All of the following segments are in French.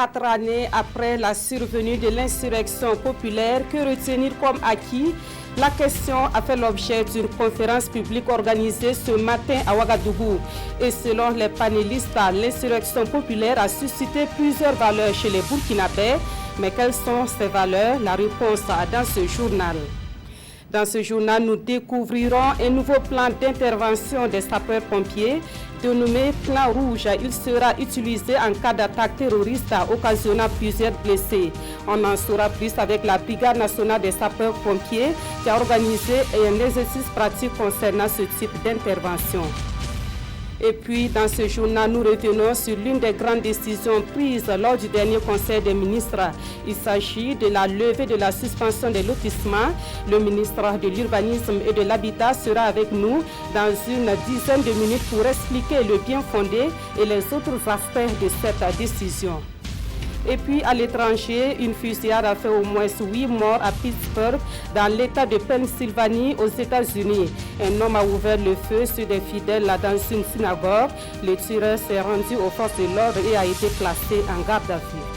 4 années après la survenue de l'insurrection populaire, que retenir comme acquis? La question a fait l'objet d'une conférence publique organisée ce matin à Ouagadougou. Et selon les panélistes, l'insurrection populaire a suscité plusieurs valeurs chez les Burkinabés. Mais quelles sont ces valeurs? La réponse dans ce journal. Dans ce journal, nous découvrirons un nouveau plan d'intervention des sapeurs-pompiers. Dénommé Plan Rouge, il sera utilisé en cas d'attaque terroriste occasionnant plusieurs blessés. On en saura plus avec la Brigade nationale des sapeurs-pompiers qui a organisé un exercice pratique concernant ce type d'intervention. Et puis, dans ce journal, nous revenons sur l'une des grandes décisions prises lors du dernier Conseil des ministres. Il s'agit de la levée de la suspension des lotissements. Le ministre de l'Urbanisme et de l'Habitat sera avec nous dans une dizaine de minutes pour expliquer le bien fondé et les autres aspects de cette décision. Et puis à l'étranger, une fusillade a fait au moins 8 morts à Pittsburgh, dans l'État de Pennsylvanie, aux États-Unis. Un homme a ouvert le feu sur des fidèles dans une synagogue. Le tueur s'est rendu aux forces de l'ordre et a été placé en garde à vue.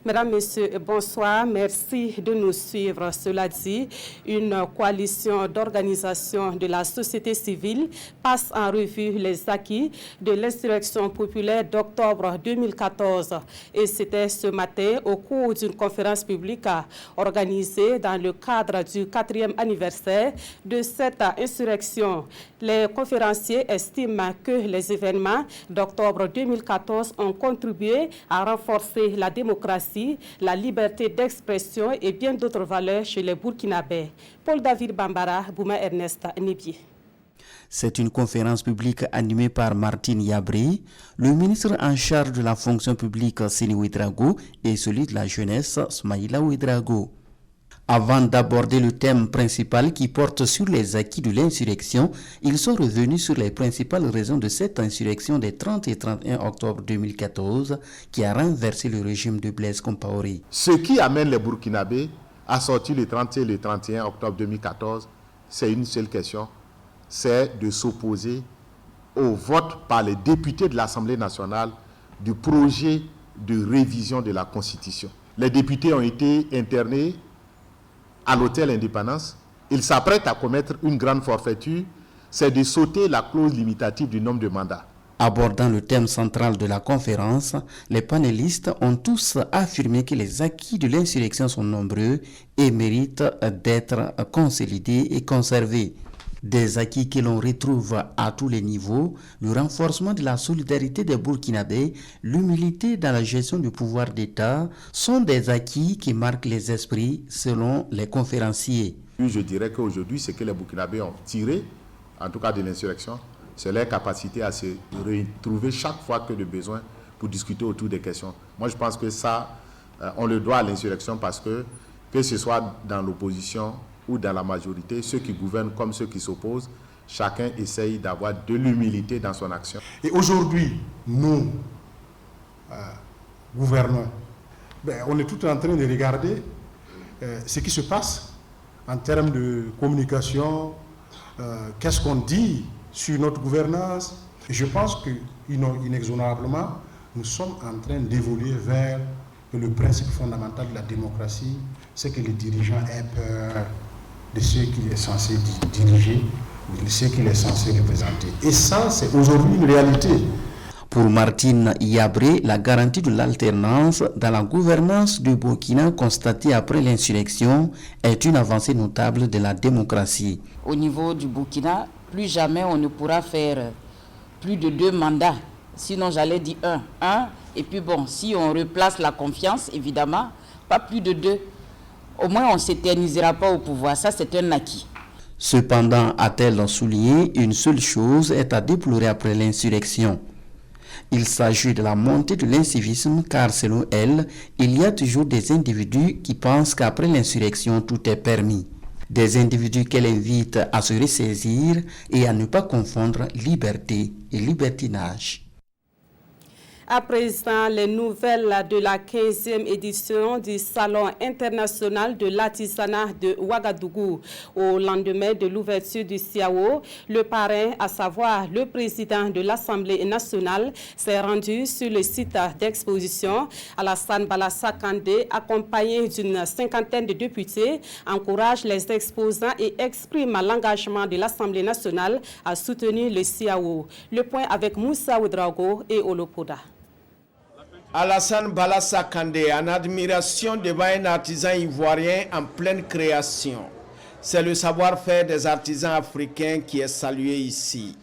Mesdames, Messieurs, bonsoir. Merci de nous suivre. Cela dit, une coalition d'organisations de la société civile passe en revue les acquis de l'insurrection populaire d'octobre 2014. Et c'était ce matin au cours d'une conférence publique organisée dans le cadre du 4e anniversaire de cette insurrection. Les conférenciers estiment que les événements d'octobre 2014 ont contribué à renforcer la démocratie, la liberté d'expression et bien d'autres valeurs chez les Burkinabés. Paul David Bambara, Bouma Ernest Nibié. C'est une conférence publique animée par Martine Yabré, le ministre en charge de la fonction publique Sini Ouedraogo et celui de la jeunesse Smaïla Ouedraogo. Avant d'aborder le thème principal qui porte sur les acquis de l'insurrection, ils sont revenus sur les principales raisons de cette insurrection des 30 et 31 octobre 2014 qui a renversé le régime de Blaise Compaoré. Ce qui amène les Burkinabés à sortir le 30 et le 31 octobre 2014, c'est une seule question, c'est de s'opposer au vote par les députés de l'Assemblée nationale du projet de révision de la Constitution. Les députés ont été internés à l'hôtel Indépendance. Ils s'apprêtent à commettre une grande forfaiture, c'est de sauter la clause limitative du nombre de mandats. Abordant le thème central de la conférence, les panélistes ont tous affirmé que les acquis de l'insurrection sont nombreux et méritent d'être consolidés et conservés. Des acquis que l'on retrouve à tous les niveaux, le renforcement de la solidarité des Burkinabés, l'humilité dans la gestion du pouvoir d'État sont des acquis qui marquent les esprits selon les conférenciers. Je dirais qu'aujourd'hui, ce que les Burkinabés ont tiré, en tout cas de l'insurrection, c'est leur capacité à se retrouver chaque fois que de besoin pour discuter autour des questions. Moi, je pense que ça, on le doit à l'insurrection parce que ce soit dans l'opposition ou dans la majorité, ceux qui gouvernent comme ceux qui s'opposent, chacun essaye d'avoir de l'humilité dans son action. Et aujourd'hui, nous, gouvernants, on est tout en train de regarder ce qui se passe en termes de communication, qu'est-ce qu'on dit sur notre gouvernance. Et je pense que, inexorablement, nous sommes en train d'évoluer vers le principe fondamental de la démocratie, c'est que les dirigeants aient peur de ceux qu'il est censé diriger, de ceux qu'il est censé représenter. Et ça, c'est aujourd'hui une réalité. Pour Martine Yabré, la garantie de l'alternance dans la gouvernance du Burkina constatée après l'insurrection est une avancée notable de la démocratie. Au niveau du Burkina, plus jamais on ne pourra faire plus de 2 mandats. Sinon, j'allais dire un. Et puis bon, si on replace la confiance, évidemment, pas plus de 2. Au moins, on ne s'éternisera pas au pouvoir. Ça, c'est un acquis. Cependant, a-t-elle souligné, une seule chose est à déplorer après l'insurrection. Il s'agit de la montée de l'incivisme car, selon elle, il y a toujours des individus qui pensent qu'après l'insurrection, tout est permis. Des individus qu'elle invite à se ressaisir et à ne pas confondre liberté et libertinage. À présent, les nouvelles de la 15e édition du Salon international de l'artisanat de Ouagadougou. Au lendemain de l'ouverture du CIAO, le parrain, à savoir le président de l'Assemblée nationale, s'est rendu sur le site d'exposition. Alassane Balassa Kandé, accompagné d'une cinquantaine de députés, encourage les exposants et exprime l'engagement de l'Assemblée nationale à soutenir le CIAO. Le point avec Moussa Ouedraogo et Olopoda. Alassane Balassa Kandé, en admiration devant un artisan ivoirien en pleine création. C'est le savoir-faire des artisans africains qui est salué ici.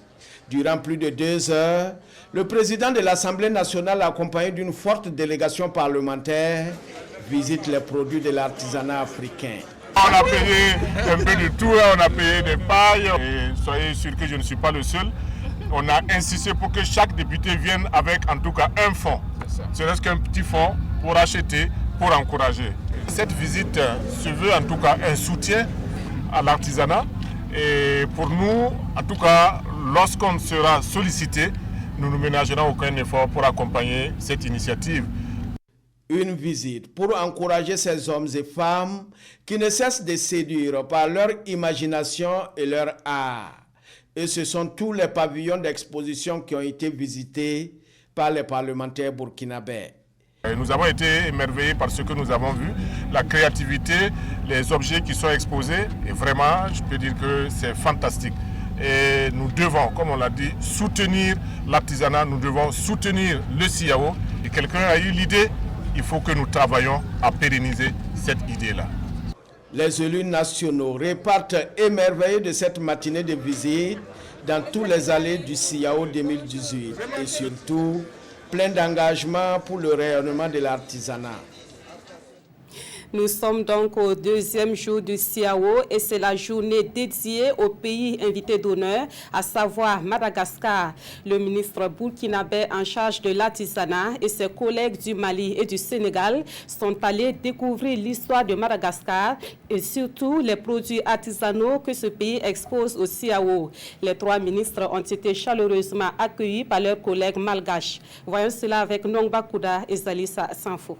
Durant plus de 2 heures, le président de l'Assemblée nationale, accompagné d'une forte délégation parlementaire, visite les produits de l'artisanat africain. On a payé un peu de tout, on a payé des pailles. Et soyez sûr que je ne suis pas le seul. On a insisté pour que chaque député vienne avec en tout cas un fonds. Ce n'est qu'un petit fonds pour acheter, pour encourager. Cette visite se veut en tout cas un soutien à l'artisanat. Et pour nous, en tout cas, lorsqu'on sera sollicité, nous ne ménagerons aucun effort pour accompagner cette initiative. Une visite pour encourager ces hommes et femmes qui ne cessent de séduire par leur imagination et leur art. Et ce sont tous les pavillons d'exposition qui ont été visités par les parlementaires burkinabés. Nous avons été émerveillés par ce que nous avons vu, la créativité, les objets qui sont exposés. Et vraiment, je peux dire que c'est fantastique. Et nous devons, comme on l'a dit, soutenir l'artisanat, nous devons soutenir le CIAO. Et quelqu'un a eu l'idée, il faut que nous travaillions à pérenniser cette idée-là. Les élus nationaux repartent émerveillés de cette matinée de visite dans tous les allées du CIAO 2018 et surtout plein d'engagement pour le rayonnement de l'artisanat. Nous sommes donc au 2e jour du CIAO et c'est la journée dédiée au pays invité d'honneur, à savoir Madagascar. Le ministre burkinabé en charge de l'artisanat et ses collègues du Mali et du Sénégal sont allés découvrir l'histoire de Madagascar et surtout les produits artisanaux que ce pays expose au CIAO. Les 3 ministres ont été chaleureusement accueillis par leurs collègues malgaches. Voyons cela avec Nongba Kouda et Zalissa Sanfo.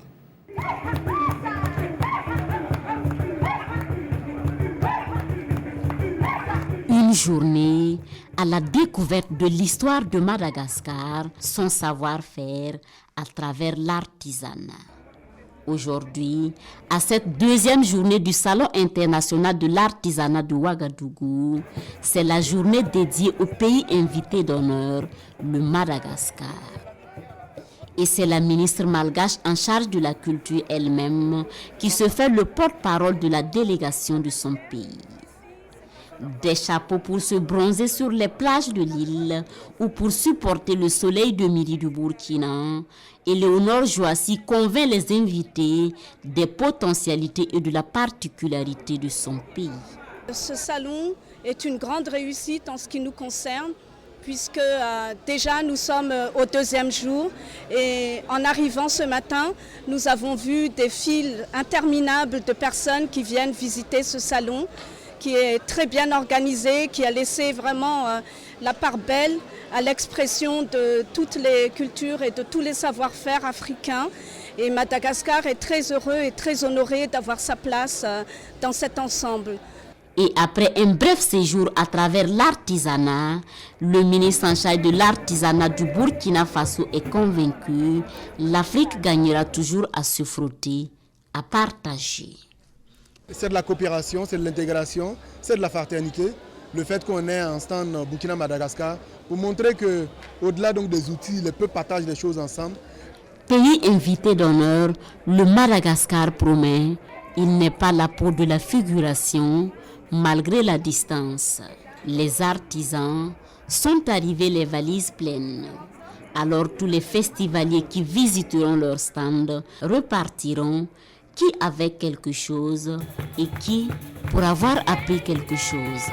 Une journée à la découverte de l'histoire de Madagascar, son savoir-faire à travers l'artisanat. Aujourd'hui, à cette 2e journée du Salon international de l'artisanat de Ouagadougou, c'est la journée dédiée au pays invité d'honneur, le Madagascar. Et c'est la ministre malgache en charge de la culture elle-même qui se fait le porte-parole de la délégation de son pays. Des chapeaux pour se bronzer sur les plages de l'île ou pour supporter le soleil de midi du Burkina. Éléonore Joassi convainc les invités des potentialités et de la particularité de son pays. Ce salon est une grande réussite en ce qui nous concerne, puisque déjà nous sommes au 2e jour et en arrivant ce matin, nous avons vu des files interminables de personnes qui viennent visiter ce salon, qui est très bien organisé, qui a laissé vraiment la part belle à l'expression de toutes les cultures et de tous les savoir-faire africains. Et Madagascar est très heureux et très honoré d'avoir sa place dans cet ensemble. Et après un bref séjour à travers l'artisanat, le ministre en charge de l'artisanat du Burkina Faso est convaincu, l'Afrique gagnera toujours à se frotter, à partager. C'est de la coopération, c'est de l'intégration, c'est de la fraternité. Le fait qu'on ait un stand Burkina-Madagascar pour montrer qu'au-delà donc des outils, les peuples partagent des choses ensemble. Pays invité d'honneur, le Madagascar promet, il n'est pas là pour de la figuration, malgré la distance. Les artisans sont arrivés les valises pleines. Alors tous les festivaliers qui visiteront leur stand repartiront, qui avec quelque chose et qui pour avoir appris quelque chose.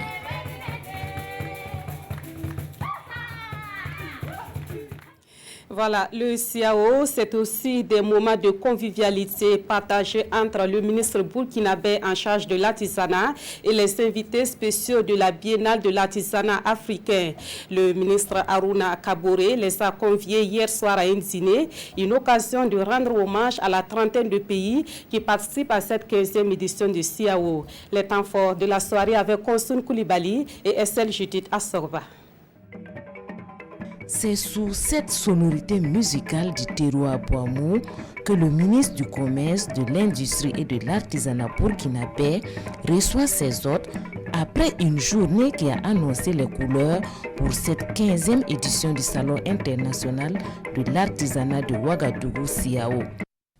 Voilà, le CIAO, c'est aussi des moments de convivialité partagés entre le ministre burkinabé en charge de l'artisanat et les invités spéciaux de la Biennale de l'artisanat africain. Le ministre Aruna Kaboré les a conviés hier soir à un dîner, une occasion de rendre hommage à la trentaine de pays qui participent à cette 15e édition du CIAO. Les temps forts de la soirée avec Konsun Koulibaly et Estelle Judith Assorba. C'est sous cette sonorité musicale du terroir Boamou que le ministre du Commerce, de l'Industrie et de l'Artisanat burkinabé reçoit ses hôtes après une journée qui a annoncé les couleurs pour cette 15e édition du Salon international de l'artisanat de Ouagadougou CIAO.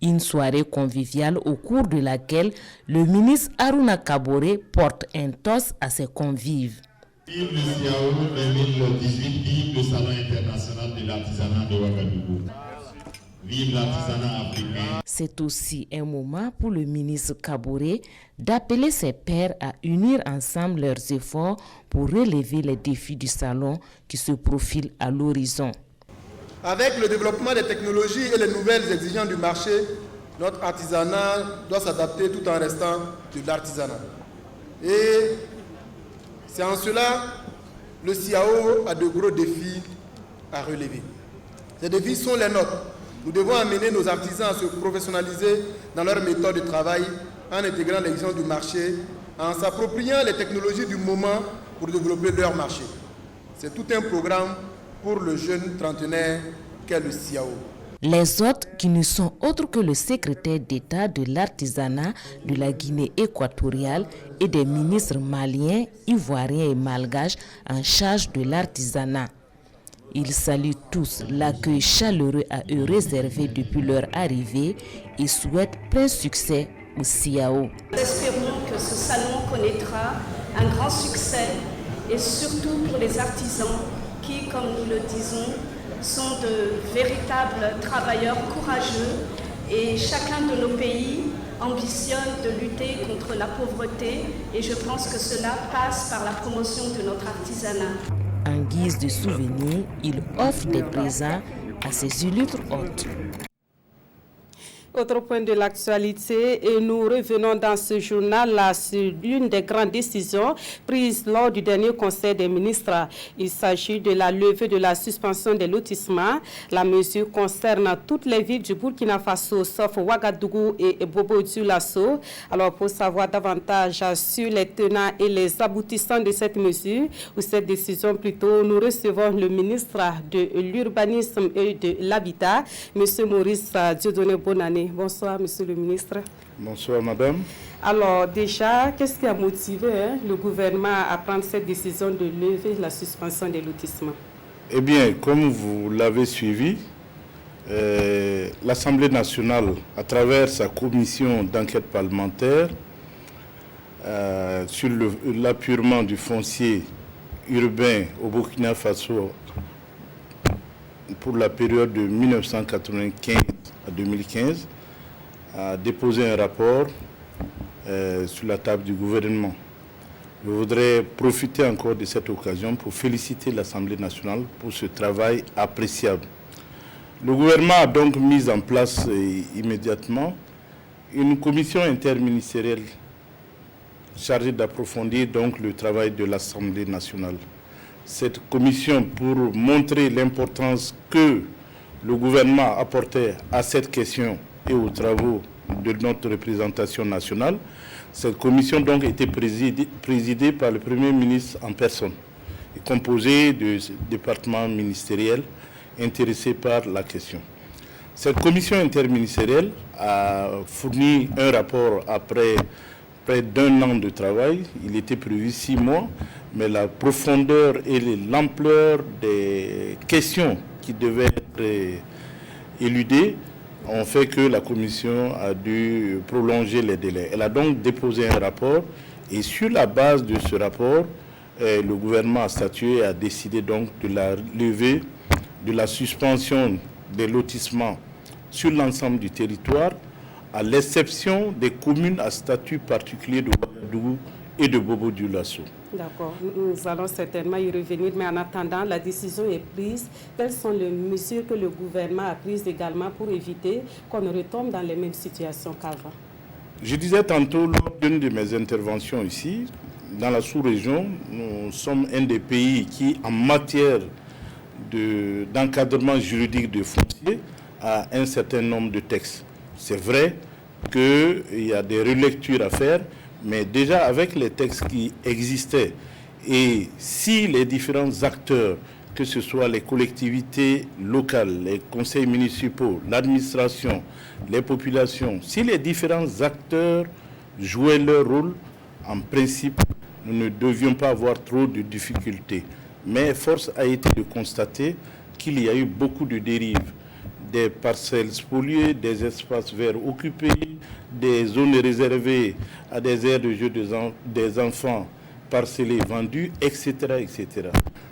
Une soirée conviviale au cours de laquelle le ministre Aruna Kaboré porte un toast à ses convives. Vive le CIAO 2018, vive le Salon international de l'artisanat de Ouagadougou. Vive l'artisanat africain. C'est aussi un moment pour le ministre Kaboré d'appeler ses pairs à unir ensemble leurs efforts pour relever les défis du salon qui se profilent à l'horizon. Avec le développement des technologies et les nouvelles exigences du marché, notre artisanat doit s'adapter tout en restant de l'artisanat. Et c'est en cela que le CIAO a de gros défis à relever. Ces défis sont les nôtres. Nous devons amener nos artisans à se professionnaliser dans leur méthode de travail en intégrant l'exigence du marché, en s'appropriant les technologies du moment pour développer leur marché. C'est tout un programme pour le jeune trentenaire qu'est le CIAO. Les hôtes, qui ne sont autres que le secrétaire d'État de l'artisanat de la Guinée équatoriale et des ministres maliens, ivoiriens et malgaches en charge de l'artisanat. Ils saluent tous l'accueil chaleureux à eux réservé depuis leur arrivée et souhaitent plein succès au CIAO. Nous espérons que ce salon connaîtra un grand succès et surtout pour les artisans qui, comme nous le disons, sont de véritables travailleurs courageux et chacun de nos pays ambitionne de lutter contre la pauvreté et je pense que cela passe par la promotion de notre artisanat. En guise de souvenir, il offre des présents à ses illustres hôtes. Autre point de l'actualité, et nous revenons dans ce journal sur l'une des grandes décisions prises lors du dernier Conseil des ministres. Il s'agit de la levée de la suspension des lotissements. La mesure concerne toutes les villes du Burkina Faso, sauf Ouagadougou et Bobo-Dioulasso. Alors, pour savoir davantage sur les tenants et les aboutissants de cette mesure, ou cette décision plutôt, nous recevons le ministre de l'Urbanisme et de l'Habitat, M. Maurice Dieudonné Bonannée. Bonsoir, monsieur le ministre. Bonsoir, madame. Alors, déjà, qu'est-ce qui a motivé le gouvernement à prendre cette décision de lever la suspension des lotissements? Eh bien, comme vous l'avez suivi, l'Assemblée nationale, à travers sa commission d'enquête parlementaire sur l'appurement du foncier urbain au Burkina Faso pour la période de 1995 à 2015, a déposé un rapport sur la table du gouvernement. Je voudrais profiter encore de cette occasion pour féliciter l'Assemblée nationale pour ce travail appréciable. Le gouvernement a donc mis en place immédiatement une commission interministérielle chargée d'approfondir donc le travail de l'Assemblée nationale. Cette commission, pour montrer l'importance que le gouvernement apportait à cette question et aux travaux de notre représentation nationale, cette commission donc était présidée par le Premier ministre en personne et composée de départements ministériels intéressés par la question. Cette commission interministérielle a fourni un rapport après près d'1 an de travail. Il était prévu 6 mois, mais la profondeur et l'ampleur des questions qui devaient être éludées ont fait que la commission a dû prolonger les délais. Elle a donc déposé un rapport et sur la base de ce rapport, le gouvernement a statué et a décidé donc de la levée de la suspension des lotissements sur l'ensemble du territoire, à l'exception des communes à statut particulier de Ouagadougou et de Bobo-Dioulasso. D'accord, nous allons certainement y revenir, mais en attendant, la décision est prise. Quelles sont les mesures que le gouvernement a prises également pour éviter qu'on ne retombe dans les mêmes situations qu'avant? Je disais tantôt lors d'une de mes interventions ici, dans la sous-région, nous sommes un des pays qui, en matière d'encadrement juridique de foncier, a un certain nombre de textes. C'est vrai qu'il y a des relectures à faire, mais déjà avec les textes qui existaient, et si les différents acteurs, que ce soit les collectivités locales, les conseils municipaux, l'administration, les populations, si les différents acteurs jouaient leur rôle, en principe, nous ne devions pas avoir trop de difficultés. Mais force a été de constater qu'il y a eu beaucoup de dérives. Des parcelles spoliées, des espaces verts occupés, des zones réservées à des aires de jeu des enfants parcellés, vendus, etc., etc.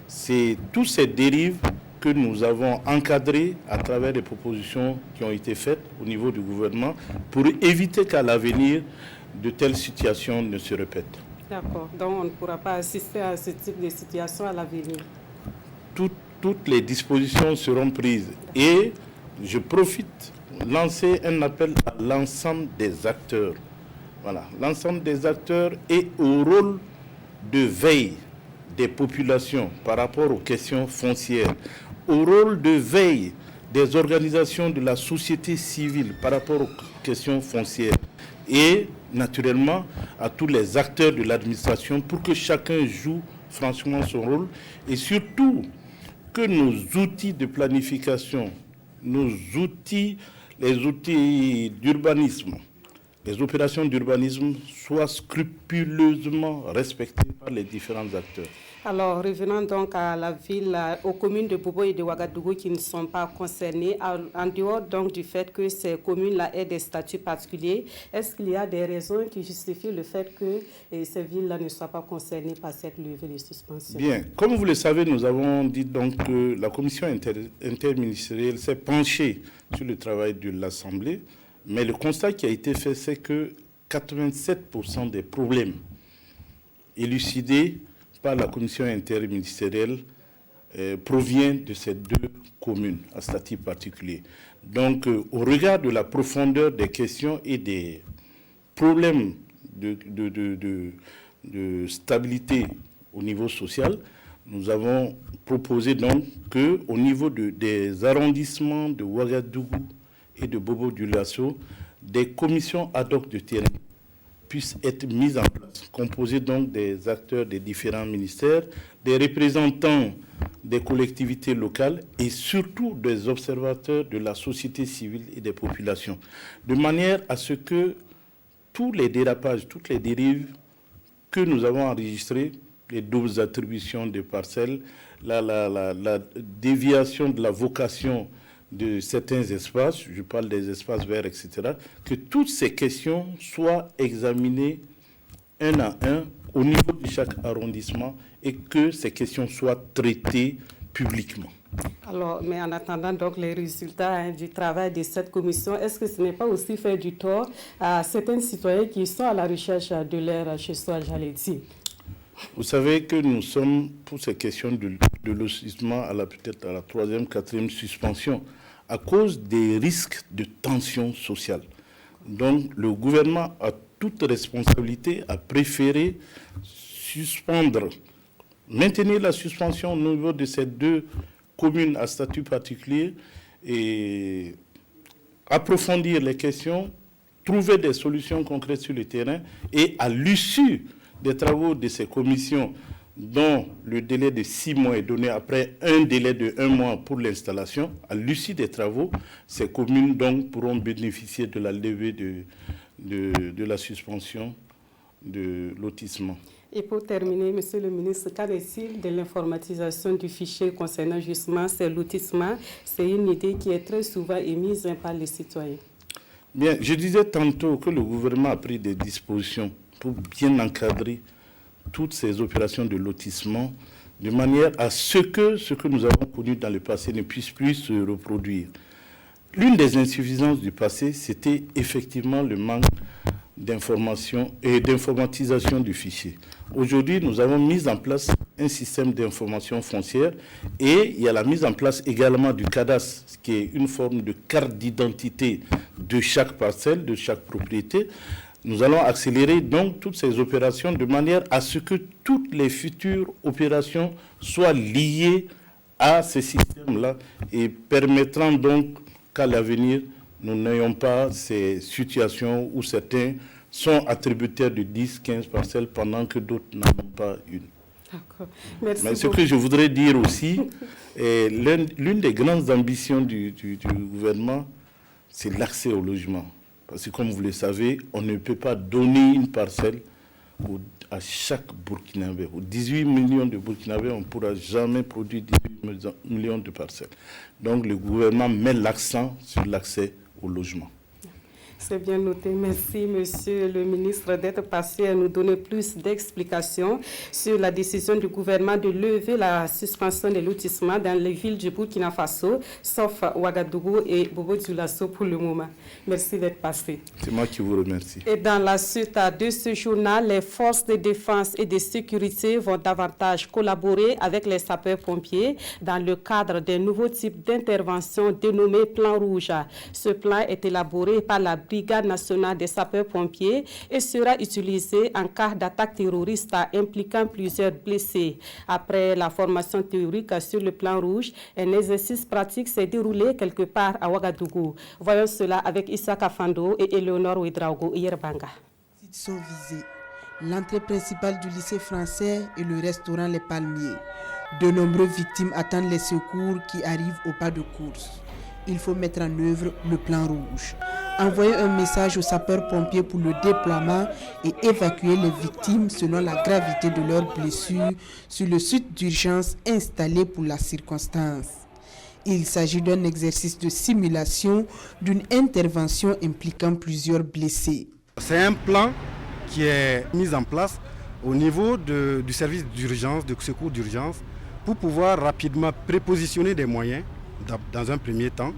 C'est toutes ces dérives que nous avons encadrées à travers des propositions qui ont été faites au niveau du gouvernement pour éviter qu'à l'avenir, de telles situations ne se répètent. D'accord, donc on ne pourra pas assister à ce type de situation à l'avenir. Toutes les dispositions seront prises et je profite lancer un appel à l'ensemble des acteurs. Voilà, l'ensemble des acteurs et au rôle de veille des populations par rapport aux questions foncières, au rôle de veille des organisations de la société civile par rapport aux questions foncières et naturellement à tous les acteurs de l'administration pour que chacun joue franchement son rôle et surtout que nos outils de planification, nos outils, les outils d'urbanisme, les opérations d'urbanisme soient scrupuleusement respectées par les différents acteurs. Alors, revenons donc à la ville, aux communes de Bobo et de Ouagadougou qui ne sont pas concernées. En dehors donc du fait que ces communes-là aient des statuts particuliers, est-ce qu'il y a des raisons qui justifient le fait que ces villes-là ne soient pas concernées par cette levée de suspension? Bien, comme vous le savez, nous avons dit donc que la commission interministérielle s'est penchée sur le travail de l'Assemblée, mais le constat qui a été fait, c'est que 87% des problèmes élucidés par la commission interministérielle provient de ces deux communes à statut particulier. Donc, au regard de la profondeur des questions et des problèmes de stabilité au niveau social, nous avons proposé donc qu'au niveau des arrondissements de Ouagadougou et de Bobo-Dioulasso, des commissions ad hoc de terrain puissent être mises en place, composées donc des acteurs des différents ministères, des représentants des collectivités locales et surtout des observateurs de la société civile et des populations, de manière à ce que tous les dérapages, toutes les dérives que nous avons enregistrées, les doubles attributions de parcelles, la déviation de la vocation de certains espaces, je parle des espaces verts, etc., que toutes ces questions soient examinées un à un au niveau de chaque arrondissement et que ces questions soient traitées publiquement. Alors, mais en attendant donc les résultats du travail de cette commission, est-ce que ce n'est pas aussi faire du tort à certains citoyens qui sont à la recherche de leur chez soi, j'allais dire? Vous savez que nous sommes, pour ces questions de lotissement, peut-être à la 3e, 4e suspension, à cause des risques de tension sociale. Donc, le gouvernement a toute responsabilité à préférer suspendre, maintenir la suspension au niveau de ces deux communes à statut particulier et approfondir les questions, trouver des solutions concrètes sur le terrain et à l'issue des travaux de ces commissions dont le délai de 6 mois est donné après un délai de 1 mois pour l'installation, à l'issue des travaux, ces communes donc pourront bénéficier de la levée de la suspension de lotissement. Et pour terminer, Monsieur le ministre, qu'en est-il de l'informatisation du fichier concernant justement ces lotissements? C'est une idée qui est très souvent émise par les citoyens. Bien, je disais tantôt que le gouvernement a pris des dispositions pour bien encadrer toutes ces opérations de lotissement de manière à ce que nous avons connu dans le passé ne puisse plus se reproduire. L'une des insuffisances du passé, c'était effectivement le manque d'information et d'informatisation du fichier. Aujourd'hui, nous avons mis en place un système d'information foncière et il y a la mise en place également du cadastre, qui est une forme de carte d'identité de chaque parcelle, de chaque propriété. Nous allons accélérer donc toutes ces opérations de manière à ce que toutes les futures opérations soient liées à ces systèmes-là et permettront donc qu'à l'avenir, nous n'ayons pas ces situations où certains sont attributaires de 10, 15 parcelles pendant que d'autres n'en ont pas une. D'accord. Merci Mais ce beaucoup. que je voudrais dire aussi, l'une des grandes ambitions du gouvernement, c'est l'accès au logement. Parce que comme vous le savez, on ne peut pas donner une parcelle à chaque Burkinabé. Aux 18 millions de Burkinabés, on ne pourra jamais produire 18 millions de parcelles. Donc le gouvernement met l'accent sur l'accès au logement. C'est bien noté. Merci, Monsieur le ministre, d'être passé à nous donner plus d'explications sur la décision du gouvernement de lever la suspension des lotissements dans les villes du Burkina Faso, sauf Ouagadougou et Bobo-Dioulasso pour le moment. Merci d'être passé. C'est moi qui vous remercie. Et dans la suite de ce journal, les forces de défense et de sécurité vont davantage collaborer avec les sapeurs-pompiers dans le cadre d'un nouveau type d'intervention dénommé Plan Rouge. Ce plan est élaboré par la Brigade nationale des sapeurs-pompiers et sera utilisé en cas d'attaque terroriste impliquant plusieurs blessés. Après la formation théorique sur le Plan Rouge, un exercice pratique s'est déroulé quelque part à Ouagadougou. Voyons cela avec Issa Kafando et Eleonore Ouedraogo Yerbanga. Sont visés. L'entrée principale du lycée français et le restaurant Les Palmiers. De nombreuses victimes attendent les secours qui arrivent au pas de course. Il faut mettre en œuvre le Plan Rouge. Envoyer un message aux sapeurs-pompiers pour le déploiement et évacuer les victimes selon la gravité de leurs blessures sur le site d'urgence installé pour la circonstance. Il s'agit d'un exercice de simulation d'une intervention impliquant plusieurs blessés. C'est un plan qui est mis en place au niveau du service d'urgence, de secours d'urgence, pour pouvoir rapidement prépositionner des moyens dans un premier temps,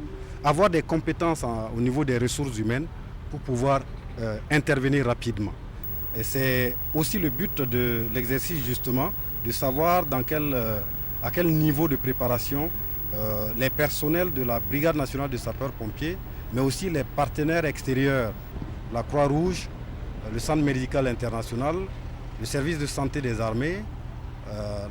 avoir des compétences au niveau des ressources humaines pour pouvoir intervenir rapidement. Et c'est aussi le but de l'exercice justement, de savoir à quel niveau de préparation les personnels de la Brigade nationale de sapeurs-pompiers, mais aussi les partenaires extérieurs, la Croix-Rouge, le Centre médical international, le service de santé des armées,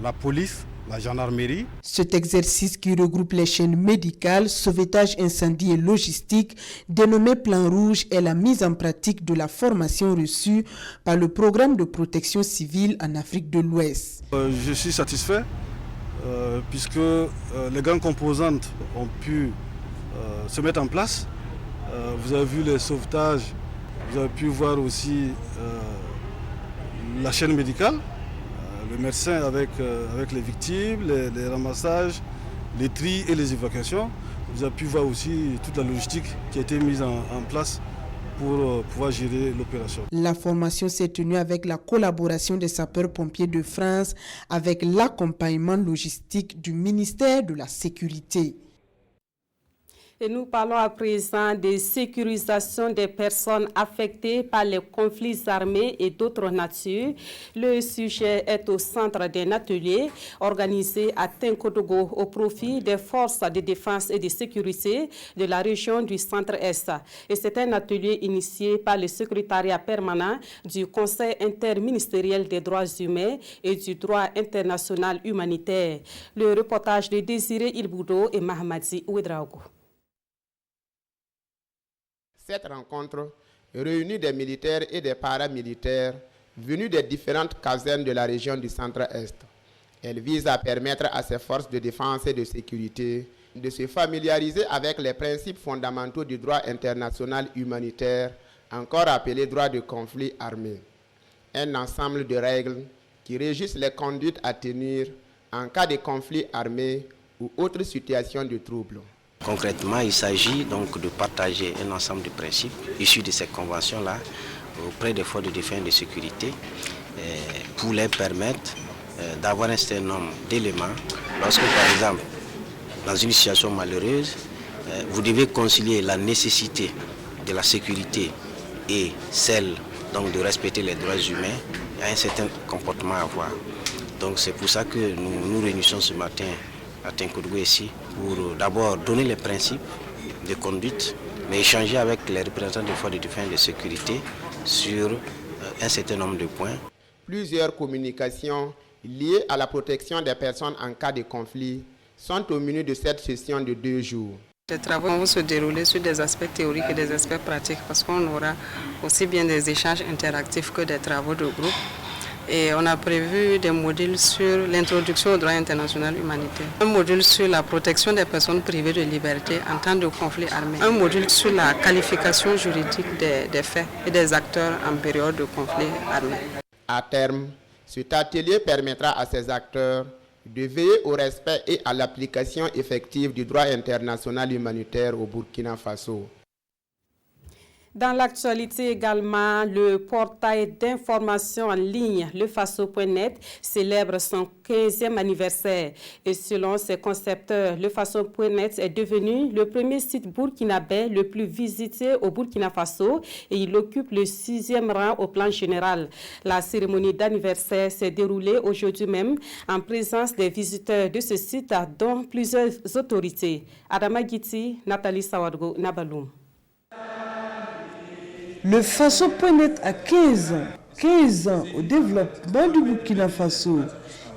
la police, la gendarmerie. Cet exercice qui regroupe les chaînes médicales, sauvetage, incendie et logistique, dénommé Plan Rouge, est la mise en pratique de la formation reçue par le programme de protection civile en Afrique de l'Ouest. Je suis satisfait puisque les grandes composantes ont pu se mettre en place. Vous avez vu les sauvetages, vous avez pu voir aussi la chaîne médicale. Le médecin avec les victimes, les ramassages, les tris et les évacuations. Vous avez pu voir aussi toute la logistique qui a été mise en place pour pouvoir gérer l'opération. La formation s'est tenue avec la collaboration des sapeurs-pompiers de France avec l'accompagnement logistique du ministère de la Sécurité. Et nous parlons à présent de sécurisation des personnes affectées par les conflits armés et d'autres natures. Le sujet est au centre d'un atelier organisé à Tinkodogo au profit des forces de défense et de sécurité de la région du Centre-Est. Et c'est un atelier initié par le secrétariat permanent du Conseil interministériel des droits humains et du droit international humanitaire. Le reportage de Désiré Ilboudo et Mahamadi Ouedraogo. Cette rencontre réunit des militaires et des paramilitaires venus des différentes casernes de la région du Centre-Est. Elle vise à permettre à ces forces de défense et de sécurité de se familiariser avec les principes fondamentaux du droit international humanitaire, encore appelé droit de conflit armé. Un ensemble de règles qui régissent les conduites à tenir en cas de conflit armé ou autre situation de trouble. Concrètement, il s'agit donc de partager un ensemble de principes issus de ces conventions-là auprès des forces de défense et de sécurité pour les permettre d'avoir un certain nombre d'éléments. Lorsque, par exemple, dans une situation malheureuse, vous devez concilier la nécessité de la sécurité et celle donc de respecter les droits humains, il y a un certain comportement à avoir. Donc c'est pour ça que nous nous réunissons ce matin à Tinkoudou ici pour d'abord donner les principes de conduite, mais échanger avec les représentants des forces de défense et de sécurité sur un certain nombre de points. Plusieurs communications liées à la protection des personnes en cas de conflit sont au menu de cette session de 2 jours. Les travaux vont se dérouler sur des aspects théoriques et des aspects pratiques parce qu'on aura aussi bien des échanges interactifs que des travaux de groupe. Et on a prévu des modules sur l'introduction au droit international humanitaire, un module sur la protection des personnes privées de liberté en temps de conflit armé, un module sur la qualification juridique des faits et des acteurs en période de conflit armé. À terme, cet atelier permettra à ces acteurs de veiller au respect et à l'application effective du droit international humanitaire au Burkina Faso. Dans l'actualité également, le portail d'information en ligne, lefaso.net, célèbre son 15e anniversaire. Et selon ses concepteurs, lefaso.net est devenu le premier site burkinabé le plus visité au Burkina Faso et il occupe le 6e rang au plan général. La cérémonie d'anniversaire s'est déroulée aujourd'hui même en présence des visiteurs de ce site, dont plusieurs autorités. Adama Giti, Nathalie Sawadgo, Nabaloum. Le Faso.net a 15 ans au développement du Burkina Faso.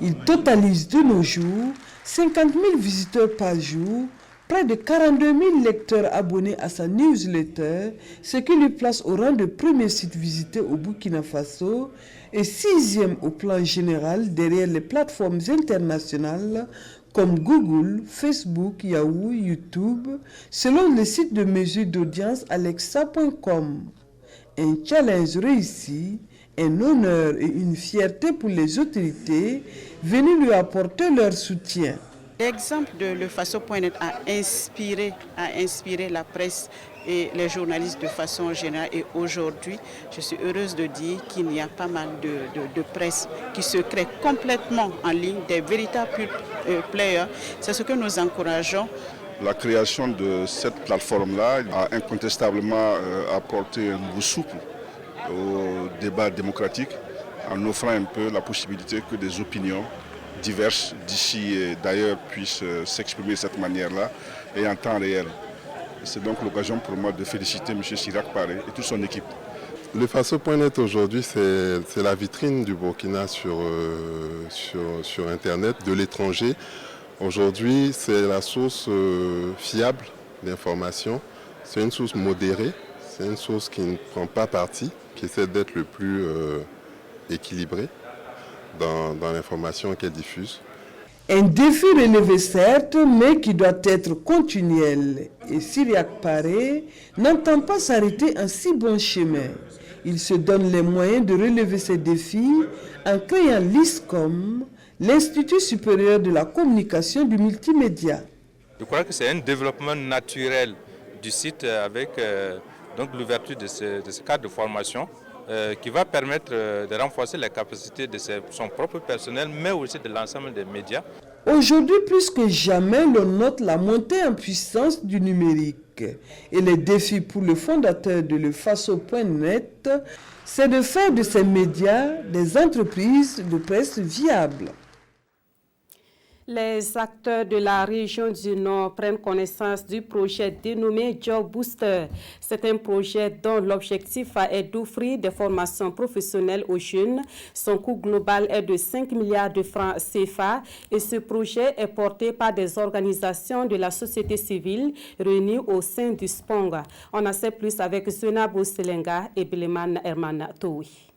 Il totalise de nos jours 50 000 visiteurs par jour, près de 42 000 lecteurs abonnés à sa newsletter, ce qui lui place au rang de premier site visité au Burkina Faso et 6e au plan général derrière les plateformes internationales comme Google, Facebook, Yahoo, YouTube, selon le site de mesure d'audience alexa.com. Un challenge réussi, un honneur et une fierté pour les autorités venues lui apporter leur soutien. L'exemple de lefaso.net a inspiré la presse et les journalistes de façon générale. Et aujourd'hui, je suis heureuse de dire qu'il y a pas mal de presse qui se crée complètement en ligne, des véritables players. C'est ce que nous encourageons. La création de cette plateforme-là a incontestablement apporté un nouveau souffle au débat démocratique en offrant un peu la possibilité que des opinions diverses d'ici et d'ailleurs puissent s'exprimer de cette manière-là et en temps réel. C'est donc l'occasion pour moi de féliciter M. Chirac Paré et toute son équipe. Le Faso.net aujourd'hui, c'est la vitrine du Burkina sur Internet, de l'étranger. Aujourd'hui, c'est la source fiable d'information. C'est une source modérée, c'est une source qui ne prend pas parti, qui essaie d'être le plus équilibré dans l'information qu'elle diffuse. Un défi relevé certes, mais qui doit être continuel. Et Chirac Paré n'entend pas s'arrêter en si bon chemin. Il se donne les moyens de relever ces défis en créant l'ISCOM, l'Institut supérieur de la communication du multimédia. Je crois que c'est un développement naturel du site avec l'ouverture de ce cadre de formation qui va permettre de renforcer les capacités de son propre personnel, mais aussi de l'ensemble des médias. Aujourd'hui, plus que jamais, l'on note la montée en puissance du numérique. Et les défis pour le fondateur de lefaso.net, c'est de faire de ces médias des entreprises de presse viables. Les acteurs de la région du Nord prennent connaissance du projet dénommé Job Booster. C'est un projet dont l'objectif est d'offrir des formations professionnelles aux jeunes. Son coût global est de 5 milliards de francs CFA et ce projet est porté par des organisations de la société civile réunies au sein du SPONG. On en sait plus avec Zena Bousselenga et Bileman Herman Toui.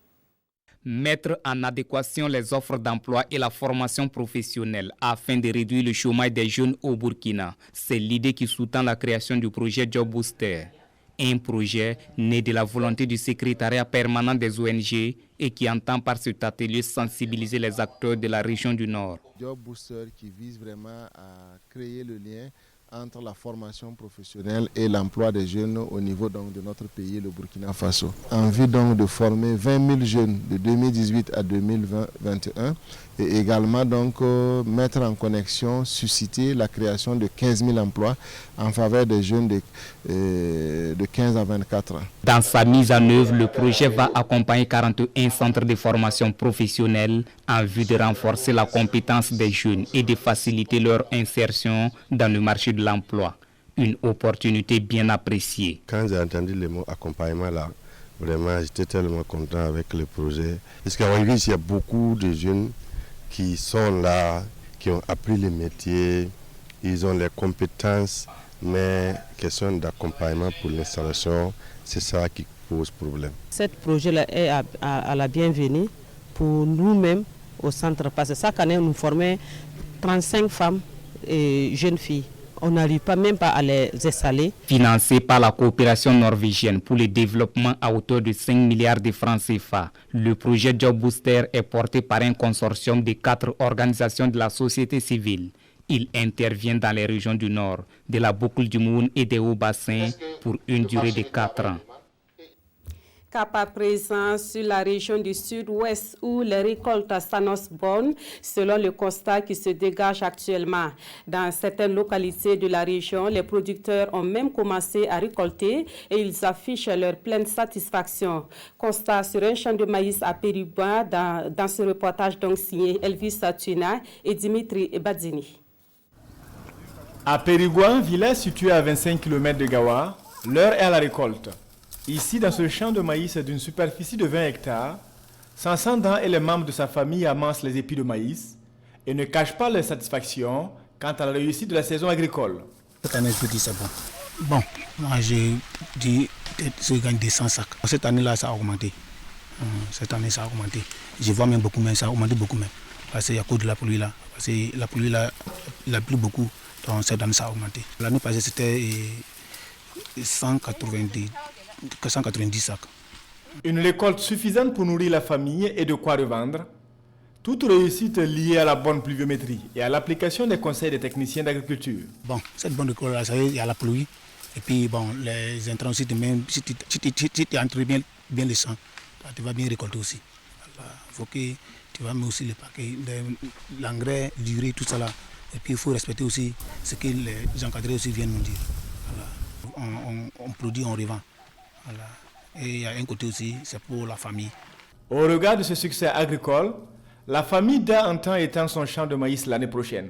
Mettre en adéquation les offres d'emploi et la formation professionnelle afin de réduire le chômage des jeunes au Burkina. C'est l'idée qui sous-tend la création du projet Job Booster. Un projet né de la volonté du secrétariat permanent des ONG et qui entend par cet atelier sensibiliser les acteurs de la région du Nord. Job Booster qui vise vraiment à créer le lien entre la formation professionnelle et l'emploi des jeunes au niveau donc, de notre pays, le Burkina Faso. En vue donc de former 20 000 jeunes de 2018 à 2021 et également donc mettre en connexion, susciter la création de 15 000 emplois en faveur des jeunes de 15 à 24 ans. Dans sa mise en œuvre, le projet va accompagner 41 centres de formation professionnelle en vue de renforcer la compétence des jeunes et de faciliter leur insertion dans le marché de l'emploi. Une opportunité bien appréciée. Quand j'ai entendu le mot accompagnement là, vraiment j'étais tellement content avec le projet. Parce qu'en Église, il y a beaucoup de jeunes qui sont là, qui ont appris le métier, ils ont les compétences, mais question d'accompagnement pour l'installation, c'est ça qui pose problème. Ce projet-là est à la bienvenue pour nous-mêmes au centre, parce que chaque année nous formons 35 femmes et jeunes filles. On n'arrive pas même pas à les installer. Financé par la coopération norvégienne pour le développement à hauteur de 5 milliards de francs CFA, le projet Job Booster est porté par un consortium de 4 organisations de la société civile. Il intervient dans les régions du Nord, de la boucle du Moun et des Hauts-Bassins pour une durée de 4 ans. Cap à présent sur la région du sud-ouest où les récoltes s'annoncent bonnes selon le constat qui se dégage actuellement. Dans certaines localités de la région, les producteurs ont même commencé à récolter et ils affichent leur pleine satisfaction. Constat sur un champ de maïs à Périgua dans ce reportage donc signé Elvis Satuna et Dimitri Badzini. À Périgua, un village situé à 25 km de Gawa, l'heure est à la récolte. Ici, dans ce champ de maïs d'une superficie de 20 hectares, Sansandan et les membres de sa famille amassent les épis de maïs et ne cachent pas leur satisfaction quant à la réussite de la saison agricole. Cette année, je dis c'est bon. Bon, moi j'ai dit je gagne des 100 sacs. Cette année-là, ça a augmenté. Cette année, ça a augmenté. Je vois même beaucoup, mais ça a augmenté beaucoup même. Parce qu'il y a cause de la pluie là. Parce que la pluie là, il a plu beaucoup. Donc cette année, ça a augmenté. L'année passée, c'était 190 sacs. Une récolte suffisante pour nourrir la famille et de quoi revendre. Toute réussite liée à la bonne pluviométrie et à l'application des conseils des techniciens d'agriculture. Bon, cette bonne récolte, là, il y a la pluie. Et puis, bon, les intrants aussi, même si tu entretiens bien les champs, tu vas bien récolter aussi. Il faut que tu vas mettre aussi les paquets, l'engrais, l'urée, tout ça là. Et puis, il faut respecter aussi ce que les encadrés aussi viennent nous dire. Voilà. On produit, on revend. Voilà. Et il y a un côté aussi, c'est pour la famille. Au regard de ce succès agricole, la famille Da entend étendre son champ de maïs l'année prochaine.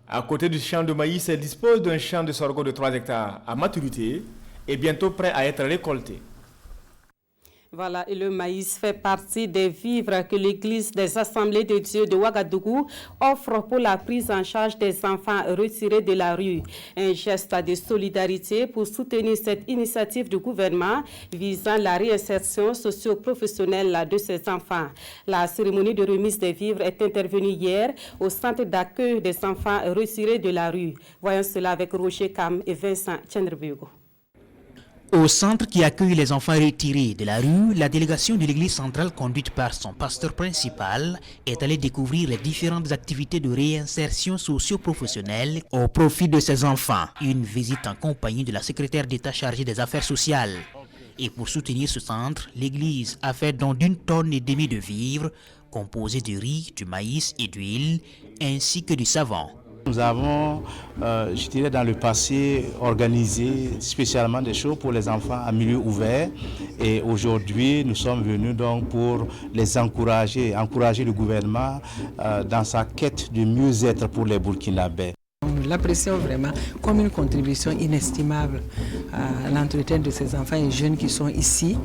À côté du champ de maïs, elle dispose d'un champ de sorgho de 3 hectares à maturité et bientôt prêt à être récolté. Voilà, et le maïs fait partie des vivres que l'Église des Assemblées de Dieu de Ouagadougou offre pour la prise en charge des enfants retirés de la rue. Un geste de solidarité pour soutenir cette initiative du gouvernement visant la réinsertion socio-professionnelle de ces enfants. La cérémonie de remise des vivres est intervenue hier au centre d'accueil des enfants retirés de la rue. Voyons cela avec Roger Kam et Vincent Tchendrebugo. Au centre qui accueille les enfants retirés de la rue, la délégation de l'église centrale conduite par son pasteur principal est allée découvrir les différentes activités de réinsertion socio-professionnelle au profit de ces enfants. Une visite en compagnie de la secrétaire d'État chargée des affaires sociales. Et pour soutenir ce centre, l'église a fait don d'1,5 tonne de vivres composés de riz, du maïs et d'huile, ainsi que du savon. Nous avons, je dirais, dans le passé, organisé spécialement des choses pour les enfants à milieu ouvert. Et aujourd'hui, nous sommes venus donc pour les encourager le gouvernement dans sa quête de mieux-être pour les Burkinabés. Nous l'apprécions vraiment comme une contribution inestimable à l'entretien de ces enfants et jeunes qui sont ici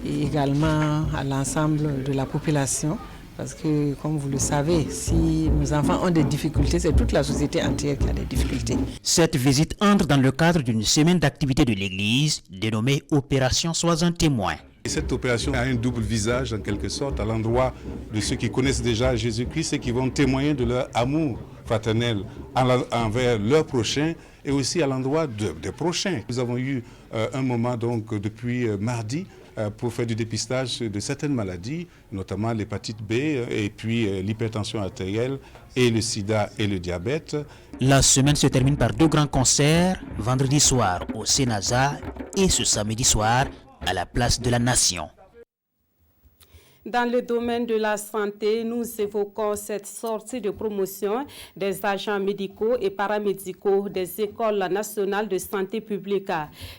et également à l'ensemble de la population. Parce que, comme vous le savez, si nos enfants ont des difficultés, c'est toute la société entière qui a des difficultés. Cette visite entre dans le cadre d'une semaine d'activité de l'Église dénommée Opération Sois un témoin. Et cette opération a un double visage, en quelque sorte, à l'endroit de ceux qui connaissent déjà Jésus-Christ et qui vont témoigner de leur amour fraternel envers leurs prochains et aussi à l'endroit des prochains. Nous avons eu un moment donc depuis mardi pour faire du dépistage de certaines maladies, notamment l'hépatite B et puis l'hypertension artérielle et le sida et le diabète. La semaine se termine par 2 grands concerts, vendredi soir au Sénasa et ce samedi soir à la Place de la Nation. Dans le domaine de la santé, nous évoquons cette sortie de promotion des agents médicaux et paramédicaux des écoles nationales de santé publique.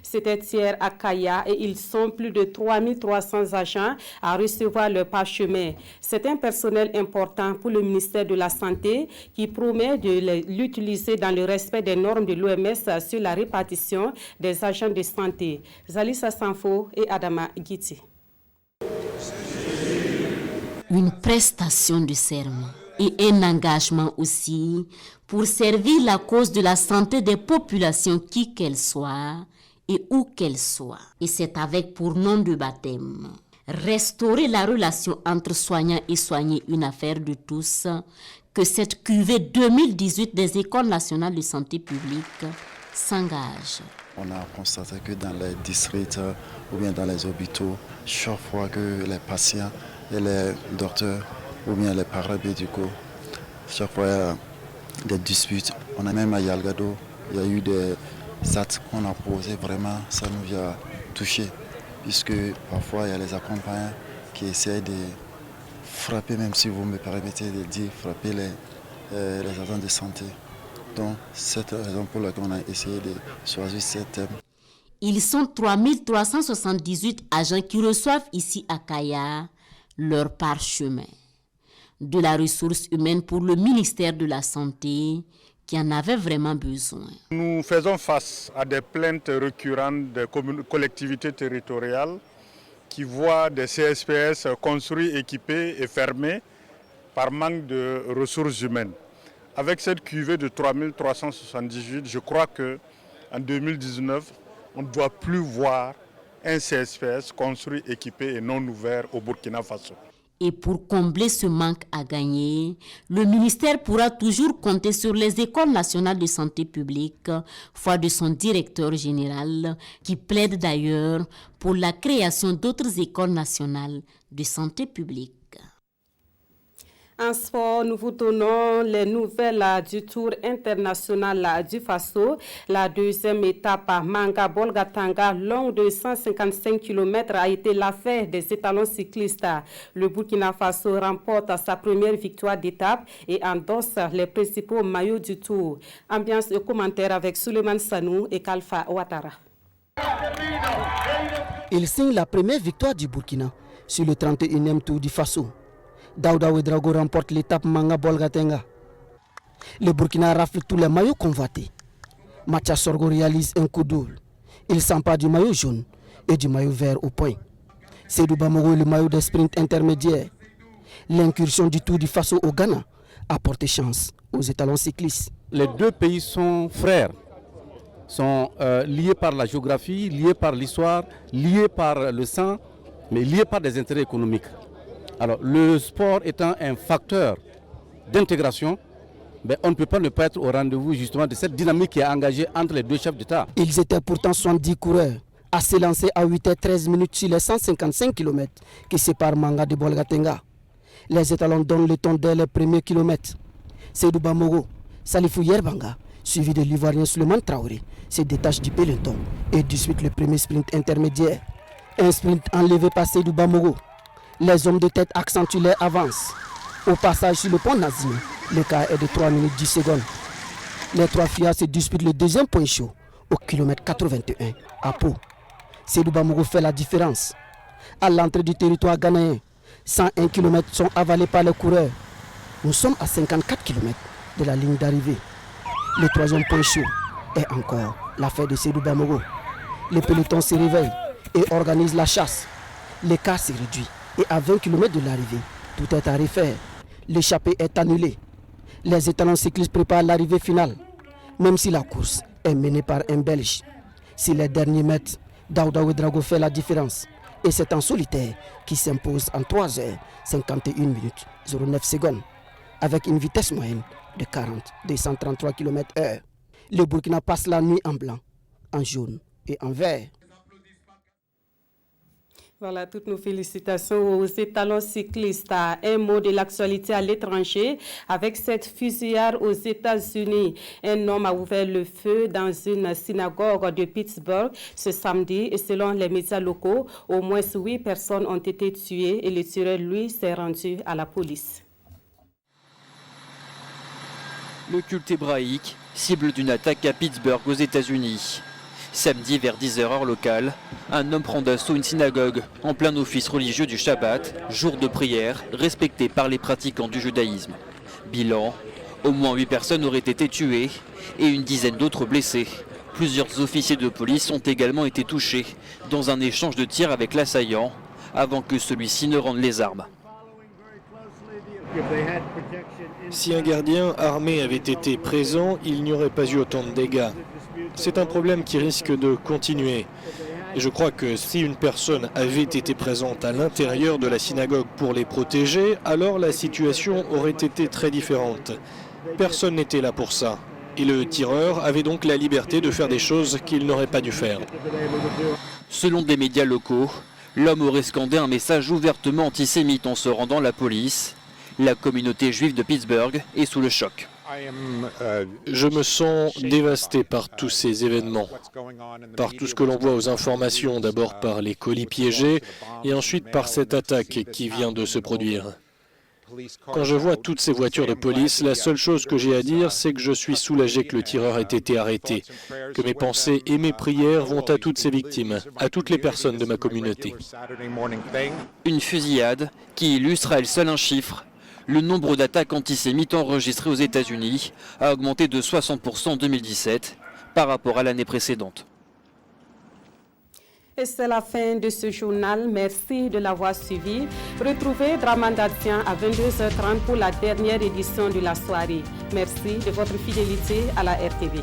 C'était hier à Kaya et ils sont plus de 3300 agents à recevoir leur parchemin. C'est un personnel important pour le ministère de la Santé qui promet de l'utiliser dans le respect des normes de l'OMS sur la répartition des agents de santé. Zalissa Sanfo et Adama Giti. Une prestation de serment et un engagement aussi pour servir la cause de la santé des populations qui qu'elles soient et où qu'elles soient. Et c'est avec pour nom de baptême restaurer la relation entre soignants et soignés, une affaire de tous, que cette cuvée 2018 des écoles nationales de santé publique s'engage. On a constaté que dans les districts ou bien dans les hôpitaux, chaque fois que les patients et les docteurs ou bien les paramédicaux, chaque fois il y a des disputes. On a même à Yalgado, il y a eu des actes qu'on a posés, vraiment ça nous a touchés, puisque parfois il y a les accompagnants qui essayent de frapper, même si vous me permettez de dire, frapper les agents de santé. Donc c'est la raison pour laquelle on a essayé de choisir ce thème. Ils sont 3378 agents qui reçoivent ici à Kaya leur parchemin. De la ressource humaine pour le ministère de la Santé qui en avait vraiment besoin. Nous faisons face à des plaintes récurrentes des collectivités territoriales qui voient des CSPS construits, équipés et fermés par manque de ressources humaines. Avec cette cuvée de 3378, je crois qu'en 2019, on ne doit plus voir un CSPS construit, équipé et non ouvert au Burkina Faso. Et pour combler ce manque à gagner, le ministère pourra toujours compter sur les écoles nationales de santé publique, foi de son directeur général, qui plaide d'ailleurs pour la création d'autres écoles nationales de santé publique. En sport, nous vous donnons les nouvelles du Tour international du Faso. La deuxième étape à Manga-Bolgatanga, longue de 155 km, a été l'affaire des étalons cyclistes. Le Burkina Faso remporte sa première victoire d'étape et endosse les principaux maillots du Tour. Ambiance et commentaire avec Suleiman Sanou et Kalfa Ouattara. Il signe la première victoire du Burkina sur le 31e Tour du Faso. Daouda Ouedraogo remporte l'étape Manga-Bolgatanga. Le Burkina rafle tous les maillots convoités. Mathias Sorgo réalise un coup double. Il s'empare du maillot jaune et du maillot vert au point. Seydou Bamoro le maillot des sprints intermédiaires. L'incursion du Tour du Faso au Ghana a porté chance aux étalons cyclistes. Les deux pays sont frères, sont liés par la géographie, liés par l'histoire, liés par le sang, mais liés par des intérêts économiques. Alors, le sport étant un facteur d'intégration, on ne peut pas ne pas être au rendez-vous justement de cette dynamique qui est engagée entre les deux chefs d'État. Ils étaient pourtant 70 coureurs à s'élancer à 8h13 sur les 155 km qui séparent Manga de Bolgatanga. Les étalons donnent le ton dès les premiers kilomètres. Seydou Bamoro, Salifou Yerbanga, suivi de l'Ivoirien Souleymane Traoré, se détache du peloton et dispute le premier sprint intermédiaire. Un sprint enlevé par Seydou Bamoro. Les hommes de tête accentuent leur avance. Au passage sur le pont Nazim, l'écart est de 3 minutes 10 secondes. Les trois filles se disputent le deuxième point chaud au kilomètre 81 à Pau. Seydou Bamoro fait la différence. À l'entrée du territoire ghanéen, 101 km sont avalés par les coureurs. Nous sommes à 54 km de la ligne d'arrivée. Le troisième point chaud est encore l'affaire de Seydou Bamoro. Le peloton se réveille et organise la chasse. L'écart s'est réduit. Et à 20 km de l'arrivée, tout est à refaire. L'échappée est annulée. Les étalons cyclistes préparent l'arrivée finale, même si la course est menée par un Belge. Si les derniers mètres, Daouda Ouedraogo fait la différence. Et c'est en solitaire qui s'impose en 3h51 minutes 09 secondes, avec une vitesse moyenne de 233 km/h. Le Burkina passe la nuit en blanc, en jaune et en vert. Voilà, toutes nos félicitations aux étalons cyclistes. Un mot de l'actualité à l'étranger. Avec cette fusillade aux États-Unis, un homme a ouvert le feu dans une synagogue de Pittsburgh ce samedi. Et selon les médias locaux, au moins 8 personnes ont été tuées et le tueur, lui, s'est rendu à la police. Le culte hébraïque, cible d'une attaque à Pittsburgh aux États-Unis. Samedi vers 10h heure locale, un homme prend d'assaut une synagogue en plein office religieux du Shabbat, jour de prière respecté par les pratiquants du judaïsme. Bilan, au moins 8 personnes auraient été tuées et une dizaine d'autres blessées. Plusieurs officiers de police ont également été touchés dans un échange de tirs avec l'assaillant avant que celui-ci ne rende les armes. Si un gardien armé avait été présent, il n'y aurait pas eu autant de dégâts. C'est un problème qui risque de continuer. Et je crois que si une personne avait été présente à l'intérieur de la synagogue pour les protéger, alors la situation aurait été très différente. Personne n'était là pour ça. Et le tireur avait donc la liberté de faire des choses qu'il n'aurait pas dû faire. Selon des médias locaux, l'homme aurait scandé un message ouvertement antisémite en se rendant à la police. La communauté juive de Pittsburgh est sous le choc. Je me sens dévasté par tous ces événements, par tout ce que l'on voit aux informations, d'abord par les colis piégés et ensuite par cette attaque qui vient de se produire. Quand je vois toutes ces voitures de police, la seule chose que j'ai à dire, c'est que je suis soulagé que le tireur ait été arrêté, que mes pensées et mes prières vont à toutes ces victimes, à toutes les personnes de ma communauté. Une fusillade qui illustre à elle seule un chiffre. Le nombre d'attaques antisémites enregistrées aux États-Unis a augmenté de 60% en 2017 par rapport à l'année précédente. Et c'est la fin de ce journal. Merci de l'avoir suivi. Retrouvez Dramandatien à 22h30 pour la dernière édition de la soirée. Merci de votre fidélité à la RTV.